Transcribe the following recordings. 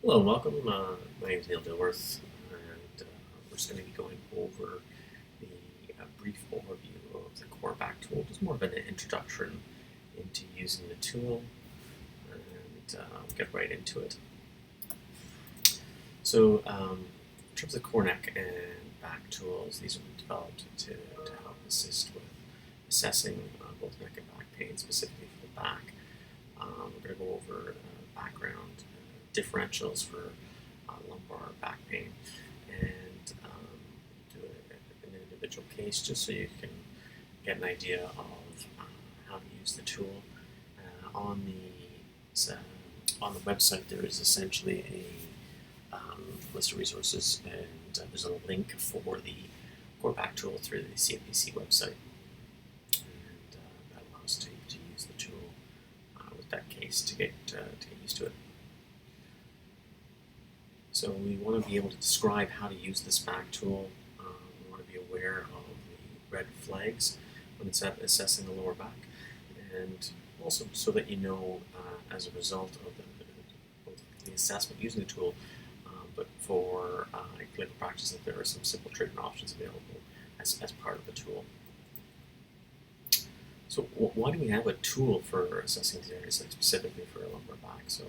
Hello and welcome. My name is Neil Dilworth, and we're just going to be going over the brief overview of the core back tool, just more of an introduction into using the tool, and we'll get right into it. So, in terms of core neck and back tools, these are developed to help assist with assessing both neck and back pain, specifically for the back. We're going to go over background differentials for lumbar back pain and do an individual case just so you can get an idea of how to use the tool. On the website there is essentially a list of resources, and there's a link for the core back tool through the CFPC website, and that allows you to use the tool with that case to get used to it. So we want to be able to describe how to use this back tool. We want to be aware of the red flags when it's assessing the lower back, and also so that you know as a result of the assessment using the tool, but for clinical practice, that there are some simple treatment options available as part of the tool. So why do we have a tool for assessing these areas, like specifically for a lumbar back? So,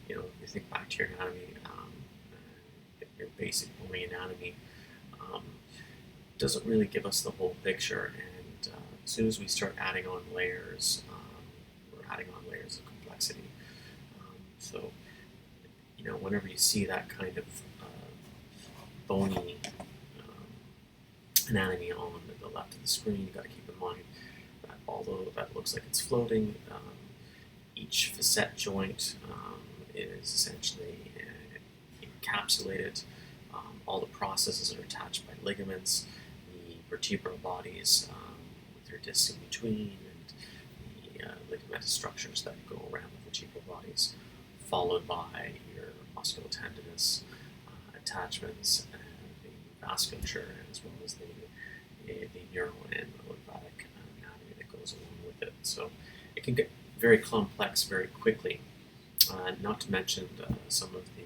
if you think back to your anatomy, your basic bony anatomy doesn't really give us the whole picture, and as soon as we start adding on layers, we're adding on layers of complexity. So, whenever you see that kind of bony anatomy on the left of the screen, you've got to keep in mind that although that looks like it's floating, each facet joint is essentially encapsulated. All the processes are attached by ligaments, the vertebral bodies with their discs in between, and the ligamentous structures that go around the vertebral bodies, followed by your musculotendinous attachments, and the vasculature, as well as the neural and lymphatic anatomy that goes along with it. So it can get very complex very quickly, not to mention some of the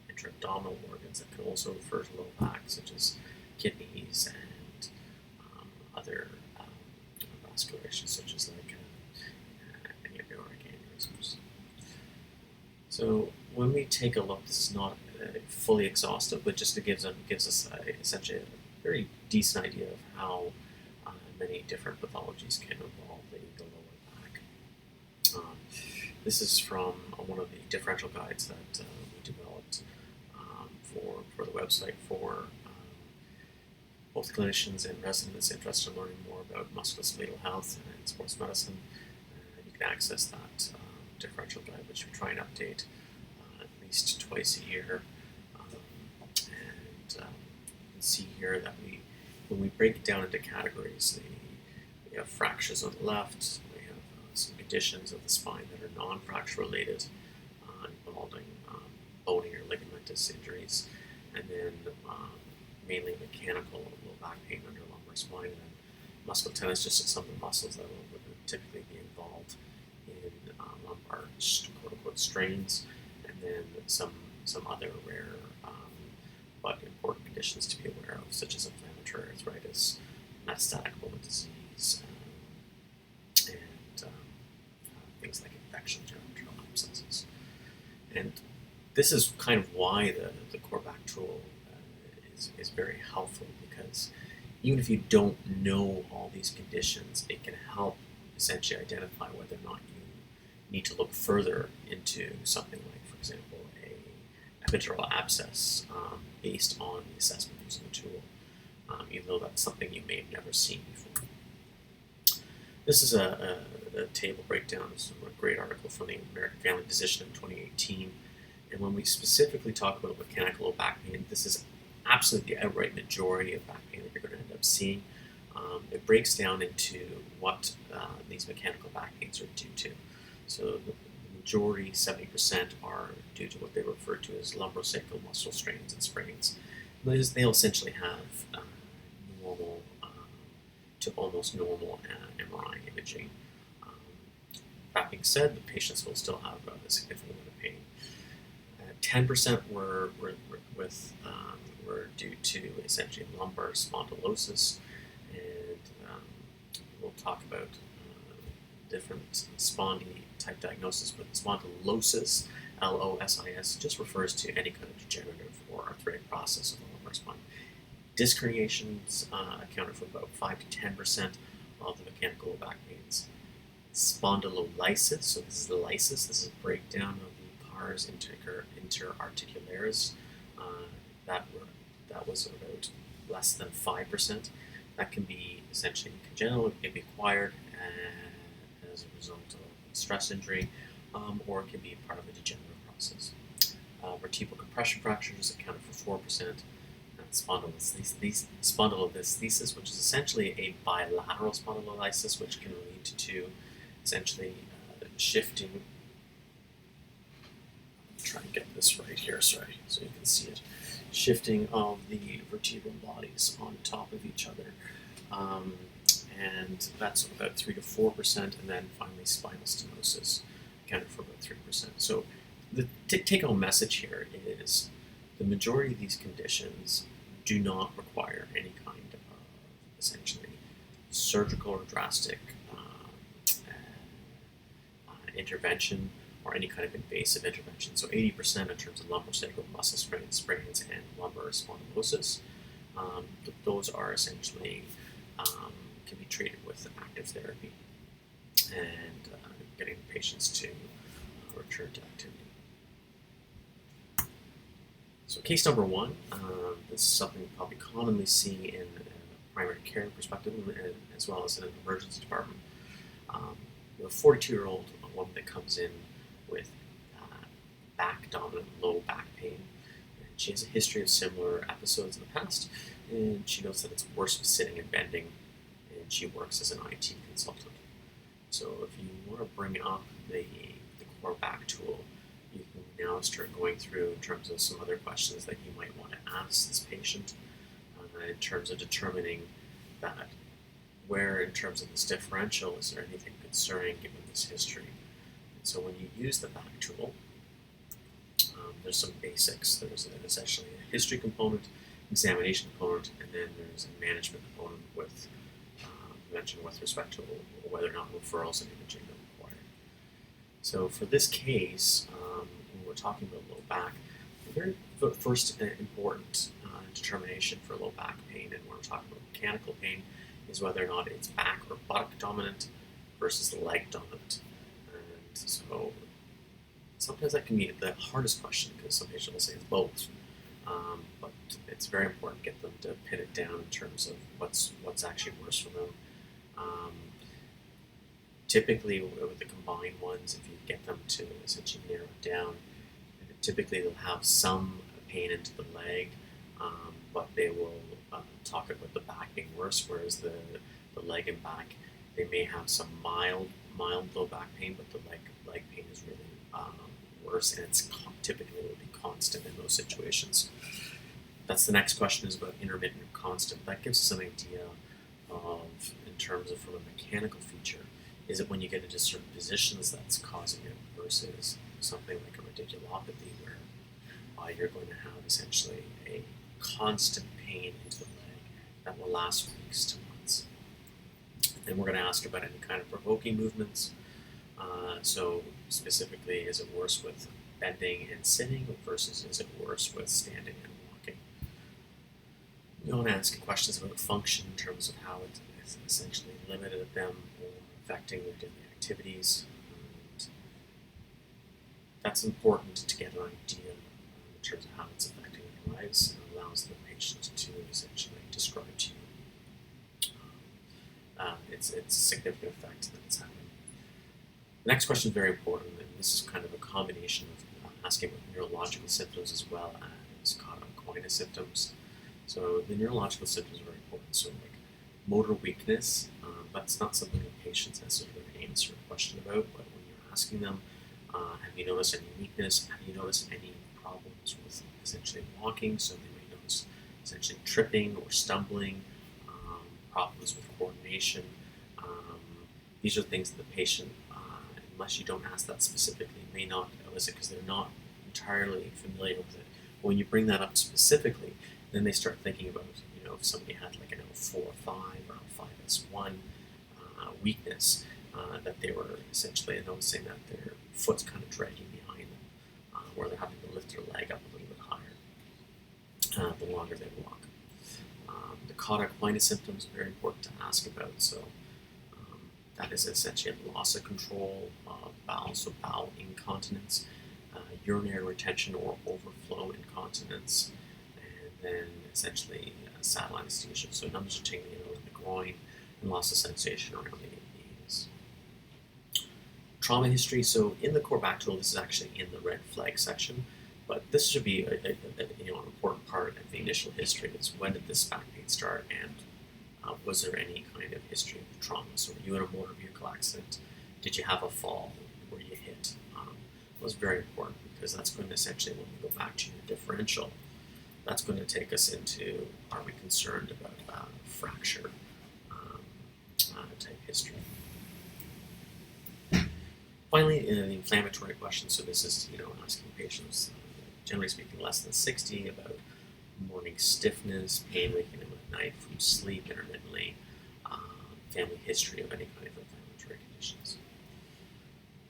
intra-abdominal organs that can also refer to low back, such as kidneys and other vasculations, such as like aortic aneurysms. So when we take a look, this is not fully exhaustive, but just it gives us essentially a very decent idea of how many different pathologies can involve the lower back. This is from one of the differential guides that we developed for the website for both clinicians and residents interested in learning more about musculoskeletal health and sports medicine. You can access that differential guide, which we try and update at least twice a year. And you can see here that when we break it down into categories, we have fractures on the left, we have some conditions of the spine that are non-fracture related, involving bony or ligamentous injuries, and then mainly mechanical low back pain under lumbar spine, and muscle tennis, just some of the muscles that would typically be involved in lumbar quote-unquote strains, and then some other rare but important conditions to be aware of, such as inflammatory arthritis, metastatic bone disease, and things like infections or internal abscesses. And this is kind of why the core back tool is very helpful, because even if you don't know all these conditions, it can help essentially identify whether or not you need to look further into something like, for example, a epidural abscess based on the assessment using the tool, even though that's something you may have never seen before. This is a table breakdown. This is a great article from the American Family Physician in 2018. And when we specifically talk about mechanical low back pain, this is absolutely the outright majority of back pain that you're going to end up seeing. It breaks down into what these mechanical back pains are due to. So the majority, 70%, are due to what they refer to as lumbosacral muscle strains and sprains. They'll essentially have normal to almost normal MRI imaging. That being said, the patients will still have a significant amount of pain. 10% were due to essentially lumbar spondylosis, and we'll talk about different spondy type diagnosis, but spondylosis, LOSIS, just refers to any kind of degenerative or arthritic process of the lumbar spine. Disc herniations accounted for about 5 to 10% of the mechanical low back pains. Spondylolysis, so this is the lysis, this is a breakdown of the pars interarticularis. That was about less than 5%. That can be essentially congenital, it can be acquired as a result of stress injury, or it can be part of a degenerative process. Vertebral compression fractures accounted for 4%. Spondylolisthesis, which is essentially a bilateral spondylolysis, which can lead to essentially shifting. Try and get this right here, sorry, so you can see it. Shifting of the vertebral bodies on top of each other. And that's about 3 to 4%, and then finally spinal stenosis accounted for about 3%. So the take-home message here is the majority of these conditions do not require any kind of essentially surgical or drastic intervention or any kind of invasive intervention. So 80% in terms of lumbosacral muscle sprains and lumbar spondylosis, those are essentially can be treated with active therapy and getting patients to return to activity. So case number 1, this is something you probably commonly see in a primary care perspective as well as in an emergency department. A 42-year-old woman that comes in with back-dominant low back pain. And she has a history of similar episodes in the past, and she notes that it's worse with sitting and bending, and she works as an IT consultant. So if you want to bring up the core back tool, you can now start going through in terms of some other questions that you might want to ask this patient in terms of determining that where in terms of this differential, is there anything concerning given this history? And so when you use the back tool, there's some basics. There's essentially a history component, examination component, and then there's a management component with mentioned with respect to whether or not referrals and imaging are required. So for this case, when we're talking about low back, the very first important determination for low back pain, and when we're talking about mechanical pain, is whether or not it's back or buttock dominant versus leg dominant. And so sometimes that can be the hardest question because some patients will say it's both. But it's very important to get them to pin it down in terms of what's actually worse for them. Typically with the combined ones, if you get them to essentially narrow it down, typically they'll have some pain into the leg, but they will talk about the back being worse, whereas the leg and back, they may have some mild low back pain, but the leg pain is really worse, and it's typically will be constant in those situations. That's the next question, is about intermittent or constant. That gives us an idea of, in terms of from a mechanical feature, is it when you get into certain positions that's causing it versus something like a radiculopathy where you're going to have essentially a constant pain into the leg that will last for weeks to months. Then we're going to ask about any kind of provoking movements. So specifically, is it worse with bending and sitting versus is it worse with standing and walking? We want to ask questions about function in terms of how it is essentially limited them or affecting their daily activities. And that's important to get an idea in terms of how it's affecting their lives, and allows the patient to essentially describe to you its significant effect that it's having. The next question is very important, and this is kind of a combination of asking about neurological symptoms as well as coinus symptoms. So the neurological symptoms are very important. So like motor weakness, that's not something that patients necessarily answer a question about, but when you're asking them, have you noticed any weakness? Have you noticed any problems with essentially walking? So they may notice essentially tripping or stumbling, problems with coordination. These are things that the patient, unless you don't ask that specifically, may not elicit because they're not entirely familiar with it. But when you bring that up specifically, then they start thinking about, if somebody had like an L4-5 or L5S1 weakness, that they were essentially noticing that their foot's kind of dragging behind them, where they're having to lift their leg up a little bit higher the longer they walk. The caudal blindness symptoms are very important to ask about. So that is essentially a loss of control of bowel, so bowel incontinence, urinary retention or overflow incontinence, and then essentially saddle anesthesia, so numbness or tingling in the groin, and loss of sensation around the knees. Trauma history, so in the core back tool, this is actually in the red flag section, but this should be an important part of the initial history. Is when did this back pain start, and was there any kind of history of trauma? So were you in a motor vehicle accident? Did you have a fall? Were you hit? It was very important, because that's going to essentially, when we go back to your differential, that's going to take us into, are we concerned about fracture type history. Finally, the inflammatory question, so this is asking patients, generally speaking, less than 60, about morning stiffness, pain waking up at night from sleep intermittently, family history of any kind of inflammatory conditions.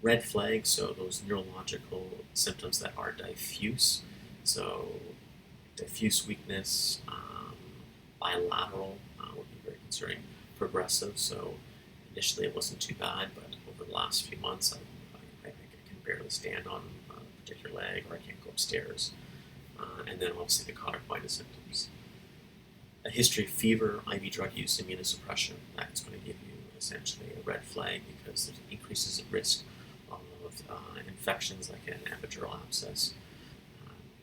Red flags, so those neurological symptoms that are diffuse, so diffuse weakness, bilateral would be very concerning. Progressive, so initially it wasn't too bad, but over the last few months I think I can barely stand on a particular leg, or I can't go upstairs. And then obviously the caudal blindness symptoms. A history of fever, IV drug use, immunosuppression, that's going to give you essentially a red flag, because it increases the risk of infections like an epidural abscess.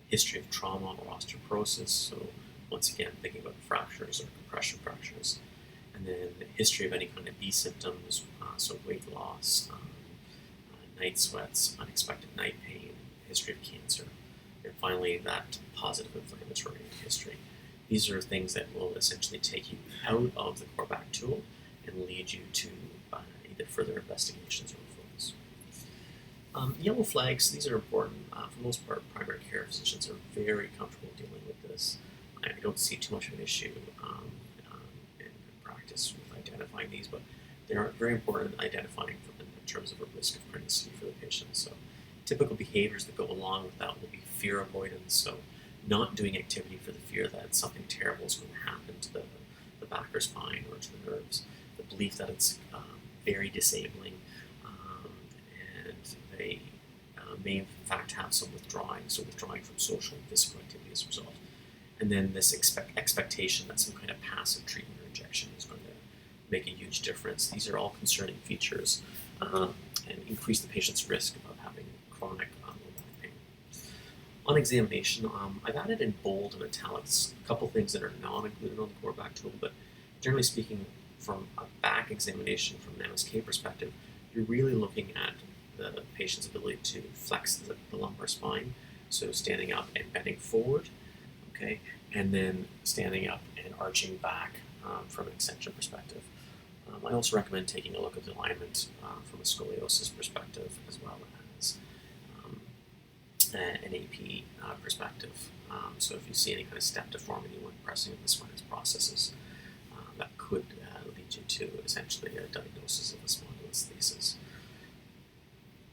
History of trauma or osteoporosis, so once again thinking about fractures or compression fractures. And then the history of any kind of B symptoms, so weight loss, night sweats, unexpected night pain, history of cancer, and finally that positive inflammatory history. These are things that will essentially take you out of the core back tool and lead you to either further investigations or referrals. Yellow flags, these are important. For the most part, primary care physicians are very comfortable dealing with this. I don't see too much of an issue in practice with identifying these, but they are very important in identifying in terms of a risk of chronicity for the patient. So typical behaviors that go along with that will be fear avoidance, so not doing activity for the fear that something terrible is going to happen to the back or spine or to the nerves, the belief that it's very disabling, and they may in fact have some withdrawing, so withdrawing from social and physical activity as a result. And then this expectation that some kind of passive treatment or injection is going to make a huge difference. These are all concerning features and increase the patient's risk of having chronic low back pain. On examination, I've added in bold and italics a couple things that are not included on the core back tool, but generally speaking, from a back examination from an MSK perspective, you're really looking at the patient's ability to flex the lumbar spine, so standing up and bending forward, okay, and then standing up and arching back from an extension perspective. I also recommend taking a look at the alignment from a scoliosis perspective, as well as an AP perspective. So if you see any kind of step deformity when pressing the spinous processes, that could lead you to essentially a diagnosis of a spondylolisthesis.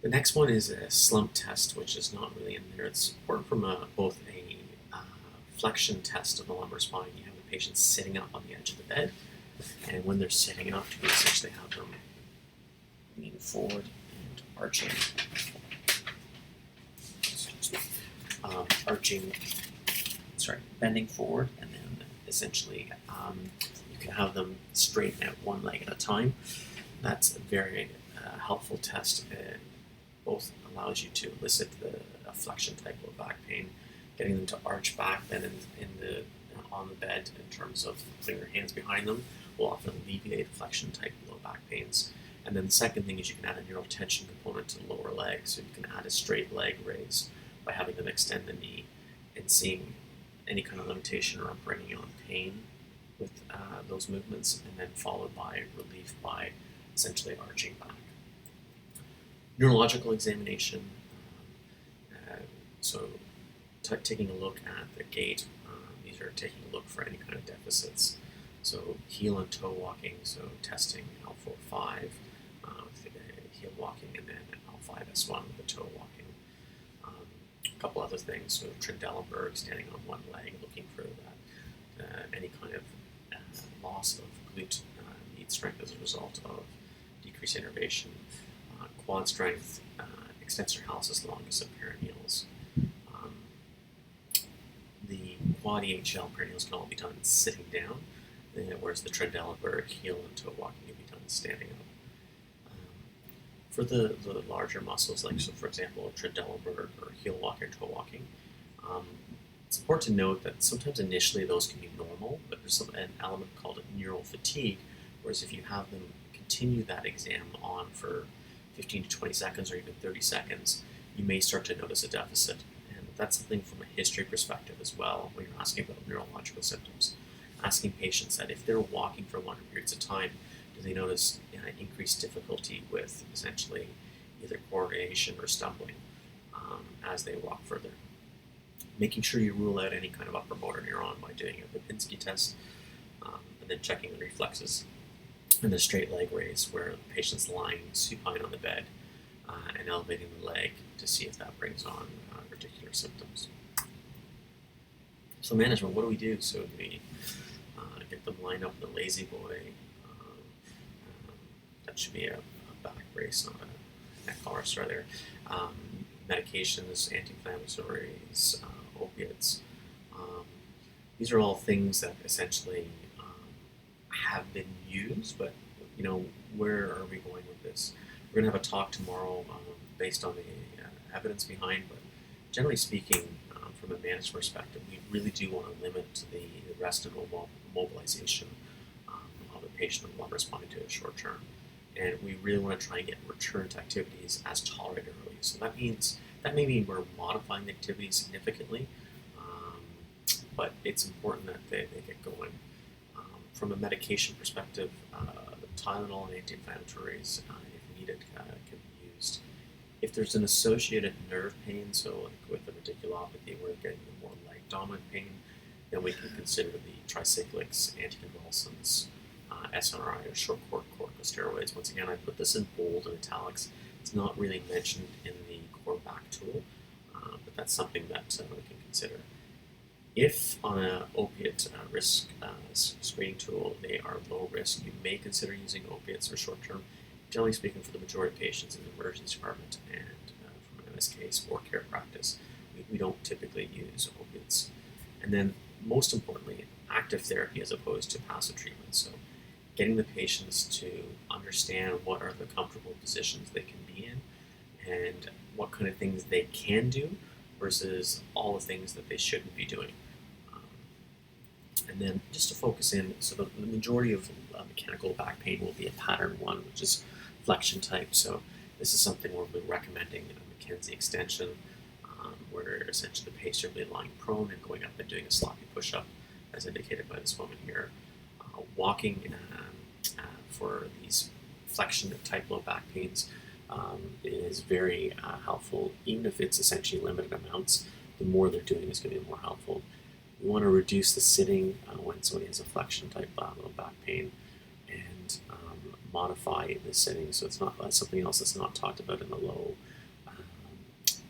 The next one is a slump test, which is not really in there. It's important from both a flexion test of the lumbar spine. You have the patient sitting up on the edge of the bed, and when they're sitting up, you essentially have them lean forward and arching, bending forward, and then essentially you can have them straighten out one leg at a time. That's a very helpful test. It both allows you to elicit a flexion type of back pain, getting them to arch back then on the bed in terms of putting their hands behind them will often alleviate flexion type low back pains. And then the second thing is you can add a neural tension component to the lower leg, so you can add a straight leg raise by having them extend the knee and seeing any kind of limitation or bringing on pain with those movements, and then followed by relief by essentially arching back. Neurological examination, So taking a look at the gait, these are taking a look for any kind of deficits. So heel and toe walking, so testing L4-5, heel walking, and then L5-S1 with the toe walking. A couple other things, so Trendelenburg, standing on one leg, looking for that any kind of loss of glute med strength as a result of decreased innervation, quad strength, extensor hallucis longus of perineals. The quad EHL perineals can all be done sitting down, whereas the Trendelenburg heel and toe walking can be done standing up. For the larger muscles, like so for example, Trendelenburg or heel walking or toe walking, it's important to note that sometimes initially those can be normal, but there's an element called neural fatigue, whereas if you have them continue that exam on for 15 to 20 seconds or even 30 seconds, you may start to notice a deficit. And that's something from a history perspective as well, when you're asking about neurological symptoms. Asking patients that if they're walking for longer periods of time, do they notice increased difficulty with essentially either coordination or stumbling as they walk further. Making sure you rule out any kind of upper motor neuron by doing a Lipinski test, and then checking the reflexes, and the straight leg raise where the patient's lying supine on the bed and elevating the leg to see if that brings on particular symptoms. So management, what do we do? So we get them lined up in the lazy boy. That should be a back brace, not a neck collar there. Medications, anti-inflammatories, opiates. These are all things that essentially have been used, but where are we going with this? We're going to have a talk tomorrow based on the evidence behind, but generally speaking, from a management perspective, we really do want to limit the rest and mobilization of a patient with lumbar spine to a short term. And we really want to try and get return to activities as tolerated early. So that may mean we're modifying the activity significantly, but it's important that they get going. From a medication perspective, Tylenol and anti-inflammatories, if needed, can be used. If there's an associated nerve pain, so like with the radiculopathy, we're getting the more leg-dominant pain, then we can consider the tricyclics, anticonvulsants, SNRI or short course corticosteroids. Once again, I put this in bold and italics. It's not really mentioned in the core back tool, but that's something that we can consider. If on an opiate risk screening tool they are low risk, you may consider using opiates for short term. Generally speaking, for the majority of patients in the emergency department and from an MSK or care practice, we don't typically use opiates. And then most importantly, active therapy as opposed to passive treatment. So getting the patients to understand what are the comfortable positions they can be in and what kind of things they can do versus all the things that they shouldn't be doing. And then just to focus in, so the majority of mechanical back pain will be a pattern 1, which is flexion type. So this is something we'll be recommending a McKenzie extension, where essentially the patient will be lying prone and going up and doing a sloppy push-up, as indicated by this woman here. Walking for these flexion type low back pains is very helpful. Even if it's essentially limited amounts, the more they're doing is going to be more helpful. We want to reduce the sitting when somebody has a flexion type low back pain, and modify the sitting so it's not something else that's not talked about in the low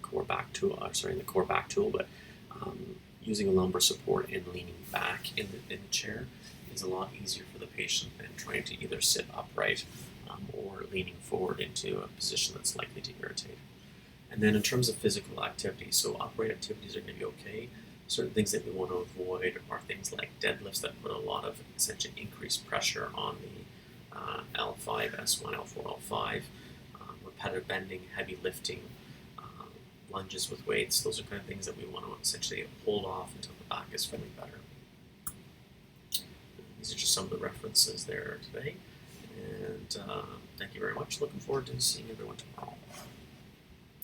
core back tool. In the core back tool, but using a lumbar support and leaning back in the chair is a lot easier for the patient than trying to either sit upright or leaning forward into a position that's likely to irritate. And then in terms of physical activity, so upright activities are going to be okay. Certain things that we want to avoid are things like deadlifts that put a lot of essentially increased pressure on the L5, S1, L4, L5, repetitive bending, heavy lifting, lunges with weights. Those are kind of things that we want to essentially hold off until the back is feeling better. These are just some of the references there today. And thank you very much. Looking forward to seeing everyone tomorrow.